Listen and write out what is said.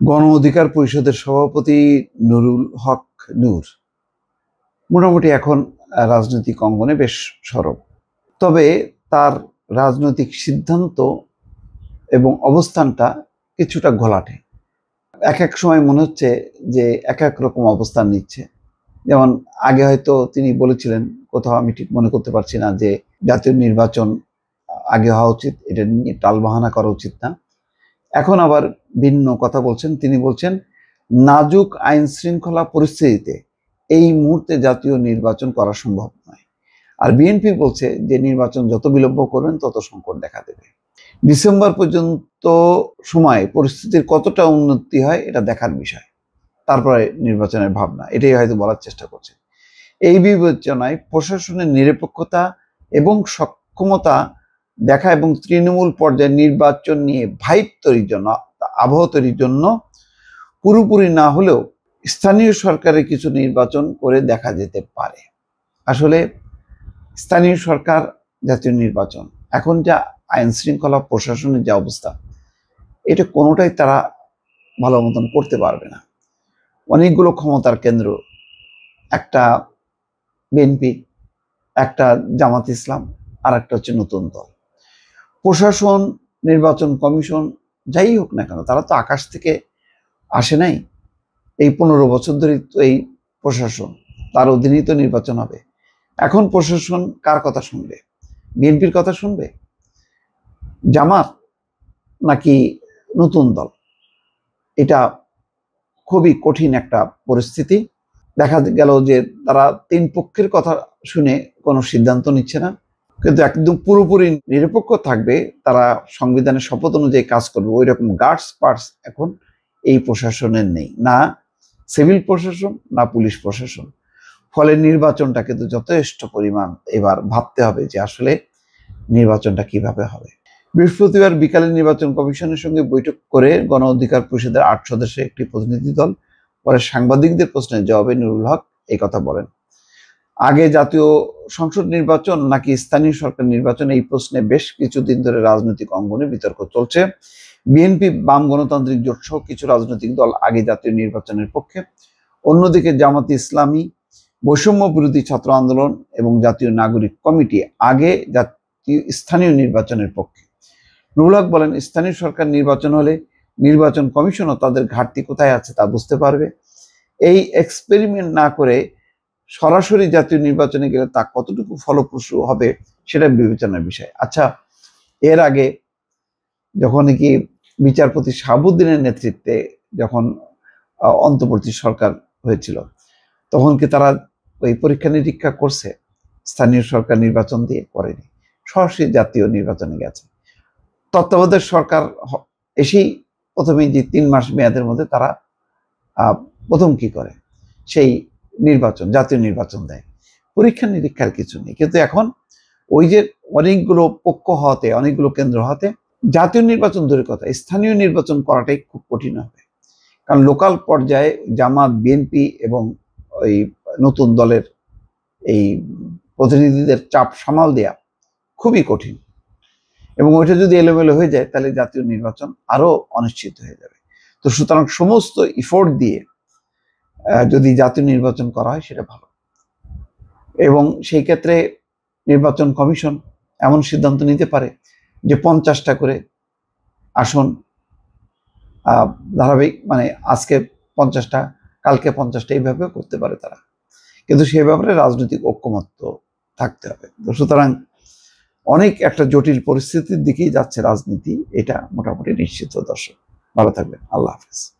গণ অধিকার পরিষদের সভাপতি নুরুল হক নূর মোটামুটি এখন রাজনৈতিক অঙ্গনে বেশ সরব। তবে তার রাজনৈতিক সিদ্ধান্ত এবং অবস্থানটা কিছুটা ঘোলাটে। এক এক সময় মনে হচ্ছে যে এক এক রকম অবস্থান নিচ্ছে। যেমন আগে হয়তো তিনি বলেছিলেন, কোথাও আমি ঠিক মনে করতে পারছি না, যে জাতীয় নির্বাচন আগে হওয়া উচিত, এটা নিয়ে টালবাহানা করা উচিত না। এখন আবার ভিন্ন কথা বলছেন। তিনি বলছেন নাজুক আইন শৃঙ্খলা পরিস্থিতিতে এই মুহূর্তে জাতীয় নির্বাচন করা সম্ভব নয়। আর বিএনপি বলছে যে নির্বাচন যত বিলম্ব করবেন তত সংকট দেখা দেবে। ডিসেম্বর পর্যন্ত সময় পরিস্থিতির কতটা উন্নতি হয় এটা দেখার বিষয়, তারপরে নির্বাচনের ভাবনা, এটাই হয়তো বলার চেষ্টা করছে। এই বিবেচনায় প্রশাসনের নিরপেক্ষতা এবং সক্ষমতা দেখা এবং তৃণমূল পর্যায়ে নির্বাচন নিয়ে ভাইব তৈরির জন্য, আবহ তৈরির জন্য পুরোপুরি না হলেও স্থানীয় সরকারের কিছু নির্বাচন করে দেখা যেতে পারে। আসলে স্থানীয় সরকার, জাতীয় নির্বাচন, এখন যা আইন শৃঙ্খলা প্রশাসনের যে অবস্থা, এটা কোনোটাই তারা ভালো মতন করতে পারবে না। অনেকগুলো ক্ষমতার কেন্দ্র, একটা বিএনপি, একটা জামাত ইসলাম, আর একটা হচ্ছে নতুন দল। প্রশাসন, নির্বাচন কমিশন, যাই হোক না কেন, তারা তো আকাশ থেকে আসে নাই। এই 15 বছর ধরে তো এই প্রশাসন, তার অধীনেই তো নির্বাচন হবে। এখন প্রশাসন কার কথা শুনবে? বিএনপির কথা শুনবে, জামাত, নাকি নতুন দল? এটা খুবই কঠিন একটা পরিস্থিতি। দেখা গেল যে তারা তিন পক্ষের কথা শুনে কোনো সিদ্ধান্ত নিচ্ছে না, কিন্তু একদম পুরোপুরি নিরপেক্ষ থাকবে, তারা সংবিধানের শপথ অনুযায়ী কাজ করবে, ওই রকম গার্ডস পার্টস এখন এই প্রশাসনের নেই, না সিভিল প্রশাসন না পুলিশ প্রশাসন। ফলে নির্বাচনটা কিন্তু যথেষ্ট পরিমাণ এবার ভাবতে হবে যে আসলে নির্বাচনটা কিভাবে হবে। বৃহস্পতিবার বিকালে নির্বাচন কমিশনের সঙ্গে বৈঠক করে গণ অধিকার পরিষদের 8 সদস্যের একটি প্রতিনিধি দল পরে সাংবাদিকদের প্রশ্নের জবাবে নুরুল হক এই কথা বলেন। আগে জাতীয় সংসদ নির্বাচন নাকি স্থানীয় সরকার নির্বাচন, এই প্রশ্নে বেশ কিছুদিন ধরে রাজনৈতিক অঙ্গনে বিতর্ক চলছে। বিএনপি, বাম গণতান্ত্রিক জোট সহ কিছু রাজনৈতিক দল আগে জাতীয় নির্বাচনের পক্ষে, অন্যদিকে জামাতে ইসলামী, বৈষম্য বিরোধী ছাত্র আন্দোলন এবং জাতীয় নাগরিক কমিটি আগে স্থানীয় নির্বাচনের পক্ষে। নুরুল হক বলেন, স্থানীয় সরকার নির্বাচন হলে নির্বাচন কমিশনও তাদের ঘাটতি কোথায় আছে তা বুঝতে পারবে। এই এক্সপেরিমেন্ট না করে সরাসরি জাতীয় নির্বাচনে গেলে তা কতটুকু ফলপ্রসূ হবে সেটা বিবেচনার বিষয়। আচ্ছা, এর আগে যখন কি বিচারপতি শাহাবুদ্দিনের নেতৃত্বে যখন অন্তর্বর্তী সরকার হয়েছিল, তখন কি তারা ওই পরীক্ষা নিরীক্ষা করছে? স্থানীয় সরকার নির্বাচন দিয়ে করেনি, সরাসরি জাতীয় নির্বাচনে গেছে। তত্ত্বাবধায়ক সরকার এসেই প্রথমেই যে 3 মাস মেয়াদের মধ্যে তারা প্রথম কি করে, সেই নির্বাচন, জাতীয় নির্বাচন দেয়। পরীক্ষা নিরীক্ষার কিছু নেই। কিন্তু এখন ওই যে অনেকগুলো পক্ষ হওয়াতে, অনেকগুলো কেন্দ্র হওয়াতে জাতীয় নির্বাচন দূরের কথা, স্থানীয় নির্বাচন করাটাই খুব কঠিন হবে। কারণ লোকাল পর্যায়ে জামাত, বিএনপি এবং ওই নতুন দলের এই প্রতিনিধিদের চাপ সামাল দেয়া খুবই কঠিন, এবং ওইটা যদি এলোমেলো হয়ে যায় তাহলে জাতীয় নির্বাচন আরো অনিশ্চিত হয়ে যাবে। তো সুতরাং সমস্ত ইফোর্ট দিয়ে যদি জাতীয় নির্বাচন করা হয় সেটা ভালো, এবং সেই ক্ষেত্রে নির্বাচন কমিশন এমন সিদ্ধান্ত নিতে পারে যে 50টা করে আসন ধারাবাহিক, মানে আজকে 50টা, কালকে 50টা, এইভাবে করতে পারে তারা। কিন্তু সে ব্যাপারে রাজনৈতিক ঐক্যমত্য থাকতে হবে। তো সুতরাং অনেক একটা জটিল পরিস্থিতির দিকেই যাচ্ছে রাজনীতি, এটা মোটামুটি নিশ্চিত। দর্শক ভালো থাকবেন, আল্লাহ হাফেজ।